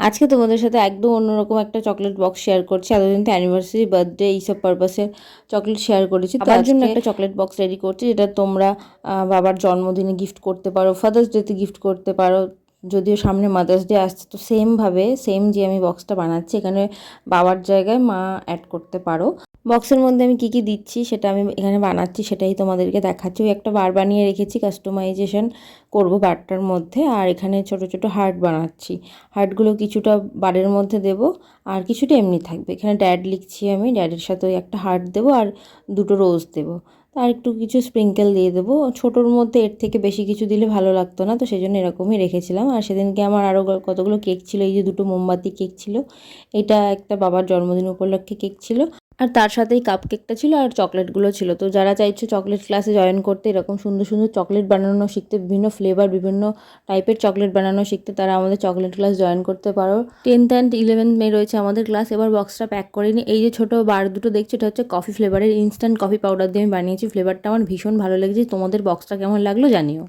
আজকে তোমাদের সাথে একদম অন্যরকম একটা চকলেট বক্স শেয়ার করছি। এতদিন তো অ্যানিভার্সারি, বার্থডে এইসব পারপাসে চকলেট শেয়ার করেছি। তো তার জন্য একটা চকলেট বক্স রেডি করছি, যেটা তোমরা বাবার জন্মদিনে গিফট করতে পারো, ফাদার্স ডেতে গিফট করতে পারো। যদিও সামনে মাদার্স ডে আসছে, তো সেম যে আমি বক্সটা বানাচ্ছি, এখানে বাবার জায়গায় মা অ্যাড করতে পারো। বক্সের মধ্যে আমি কী কী দিচ্ছি সেটা আমি এখানে বানাচ্ছি, সেটাই তোমাদেরকে দেখাচ্ছি। ওই একটা বার বানিয়ে রেখেছি, কাস্টমাইজেশন করব বারটার মধ্যে। আর এখানে ছোট ছোট হার্ট বানাচ্ছি। হার্টগুলো কিছুটা বারের মধ্যে দেব, আর কিছুটা এমনি থাকবে। এখানে ড্যাড লিখছি, আমি ড্যাডের সাথে ওই একটা হার্ট দেবো আর দুটো রোজ দেবো। আর একটু কিছু স্প্রিঙ্কেল দিয়ে দেবো। ছোটোর মধ্যে এর থেকে বেশি কিছু দিলে ভালো লাগতো না, তো সেই জন্য এরকমই রেখেছিলাম। আর সেদিনকে আমার আরও কতগুলো কেক ছিল। এই যে দুটো মোমবাতি কেক ছিল, এটা একটা বাবার জন্মদিন উপলক্ষে কেক ছিল। আর তার সাথেই কাপ কেকটা ছিল, আর চকলেটগুলো ছিল। তো যারা চাইছো চকলেট ক্লাসে জয়েন করতে, এরকম সুন্দর সুন্দর চকলেট বানানো শিখতে, বিভিন্ন ফ্লেভার, বিভিন্ন টাইপের চকলেট বানানো শিখতে, তারা আমাদের চকলেট ক্লাস জয়েন করতে পারো। 10th অ্যান্ড 11th মে রয়েছে আমাদের ক্লাস। এবার বক্সটা প্যাক করে নিই। এই যে ছোটো বার দুটো দেখছো, এটা হচ্ছে কফি ফ্লেভারের, ইনস্ট্যান্ট কফি পাউডার দিয়ে আমি বানিয়েছি। ফ্লেভারটা আমার ভীষণ ভালো লেগেছে। তোমাদের বক্সটা কেমন লাগলো জানিও।